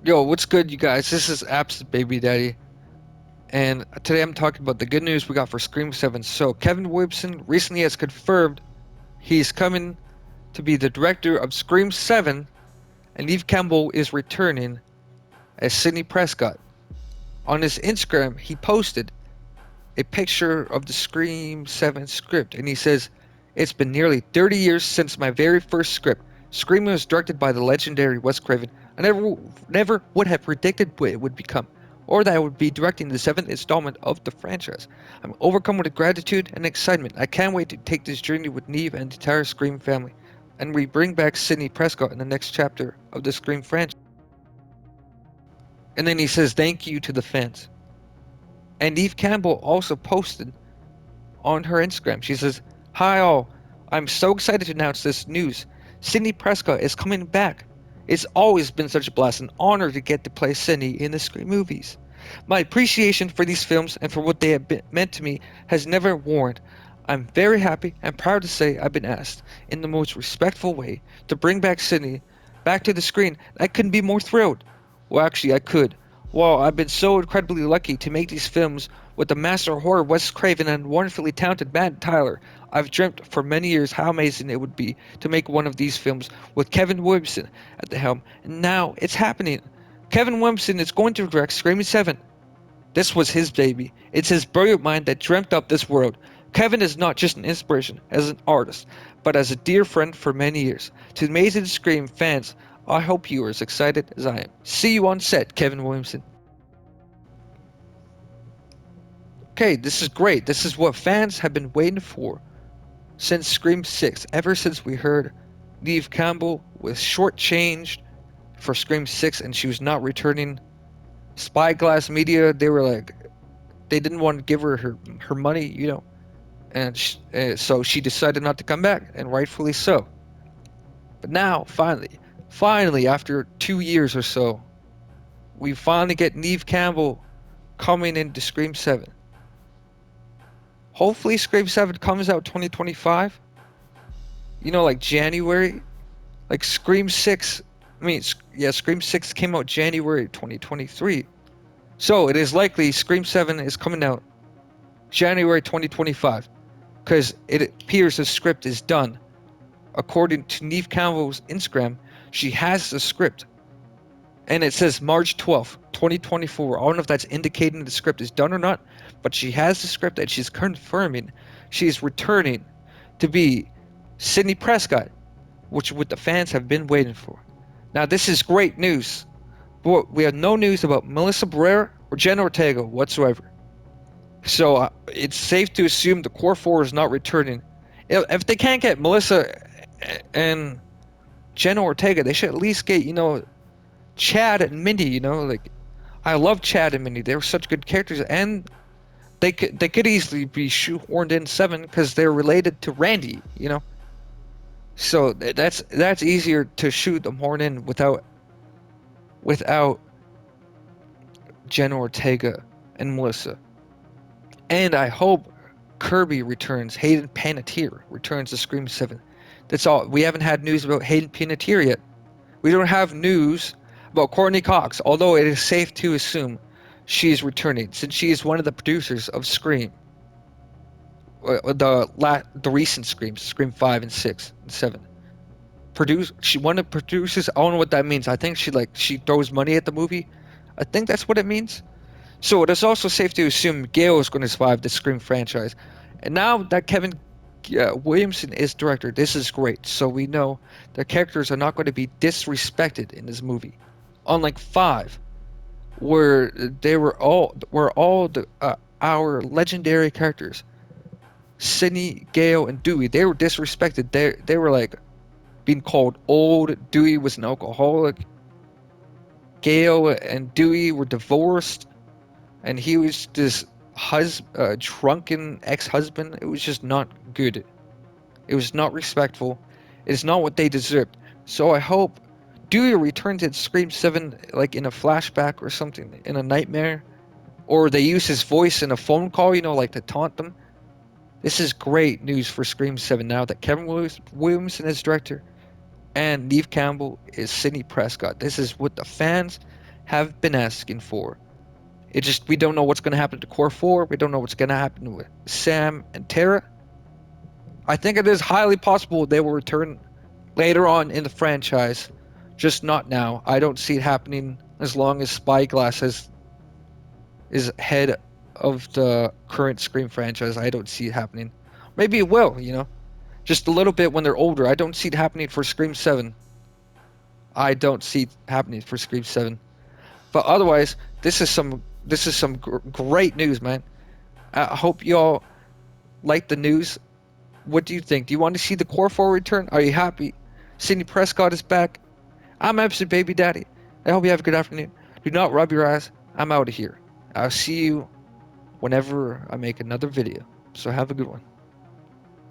Yo, what's good, you guys? This is Apps Baby Daddy, and today I'm talking about the good news we got for Scream 7. So, Kevin Williamson recently has confirmed he's coming to be the director of Scream 7, and Neve Campbell is returning as Sydney Presscott. On his Instagram, he posted a picture of the Scream 7 script, and he says, "It's been nearly 30 years since my very first script. Scream was directed by the legendary Wes Craven. I never would have predicted what it would become, or that I would be directing the seventh installment of the franchise. I'm overcome with gratitude and excitement. I can't wait to take this journey with Neve and the entire Scream family, and we bring back Sidney Prescott in the next chapter of the Scream franchise." And then he says, "Thank you to the fans." And Neve Campbell also posted on her Instagram. She says, "Hi all, I'm so excited to announce this news. Sydney Prescott is coming back. It's always been such a blast and honor to get to play Sydney in the Scream movies. My appreciation for these films and for what they have meant to me has never worn. I'm very happy and proud to say I've been asked, in the most respectful way, to bring back Sydney back to the screen. I couldn't be more thrilled. Well, actually, I could. Well, I've been so incredibly lucky to make these films with the master of horror Wes Craven and wonderfully talented Matt Tyler. I've dreamt for many years how amazing it would be to make one of these films with Kevin Williamson at the helm, and now it's happening. Kevin Williamson is going to direct Scream 7. This was his baby. It's his brilliant mind that dreamt up this world. Kevin is not just an inspiration as an artist, but as a dear friend for many years. To the Amazing Scream fans, I hope you are as excited as I am. See you on set, Kevin Williamson." Okay, this is great. This is what fans have been waiting for since Scream 6. Ever since we heard Neve Campbell was shortchanged for Scream 6 and she was not returning. Spyglass Media, they were like, they didn't want to give her money, and so she decided not to come back, and rightfully so. But now, finally, after 2 years or so, we finally get Neve Campbell coming into Scream 7. Hopefully, Scream 7 comes out 2025. Like January. Like Scream 6. Yeah, Scream 6 came out January 2023. So it is likely Scream 7 is coming out January 2025. Because it appears the script is done. According to Neve Campbell's Instagram, she has the script. And it says March 12th, 2024. I don't know if that's indicating the script is done or not, but she has the script and she's confirming she's returning to be Sydney Prescott, which what the fans have been waiting for. Now, this is great news, but we have no news about Melissa Barrera or Jenna Ortega whatsoever. So it's safe to assume the core four is not returning. If they can't get Melissa and Jenna Ortega, they should at least get, Chad and Mindy, like I love Chad and Mindy. They were such good characters, and they could easily be shoehorned in 7 because they're related to Randy. So that's easier to shoot them horn in without Jenna Ortega and Melissa. And I hope Kirby returns. Hayden Panettiere returns to Scream 7. That's all. We haven't had news about Hayden Panettiere yet. We don't have news about Courtney Cox, although it is safe to assume she is returning, since she is one of the producers of Scream. The recent Screams, Scream 5 and 6 and 7. She one of the producers. I don't know what that means. I think she throws money at the movie. I think that's what it means. So it is also safe to assume Gale is going to survive the Scream franchise. And now that Kevin Williamson is director, this is great. So we know their characters are not going to be disrespected in this movie. Unlike 5, where they were all our legendary characters, Sidney, Gale, and Dewey, they were disrespected. They were like being called old. Dewey was an alcoholic. Gale and Dewey were divorced, and he was this drunken ex-husband. It was just not good. It was not respectful. It is not what they deserved. So I hope Dewey returns in Scream 7 like in a flashback or something, in a nightmare. Or they use his voice in a phone call, like to taunt them. This is great news for Scream 7 now that Kevin Williamson is director and Neve Campbell is Sydney Prescott. This is what the fans have been asking for. It just, we don't know what's going to happen to Core 4. We don't know what's going to happen with Sam and Tara. I think it is highly possible they will return later on in the franchise, just not now. I don't see it happening as long as Spyglass is head of the current Scream franchise. I don't see it happening. Maybe it will, just a little bit when they're older. I don't see it happening for Scream 7. I don't see it happening for Scream 7. But otherwise, this is some great news, man. I hope y'all like the news. What do you think? Do you want to see the Core 4 return? Are you happy? Sydney Presscott is back. I'm Epson Baby Daddy. I hope you have a good afternoon. Do not rub your eyes. I'm out of here. I'll see you whenever I make another video. So have a good one.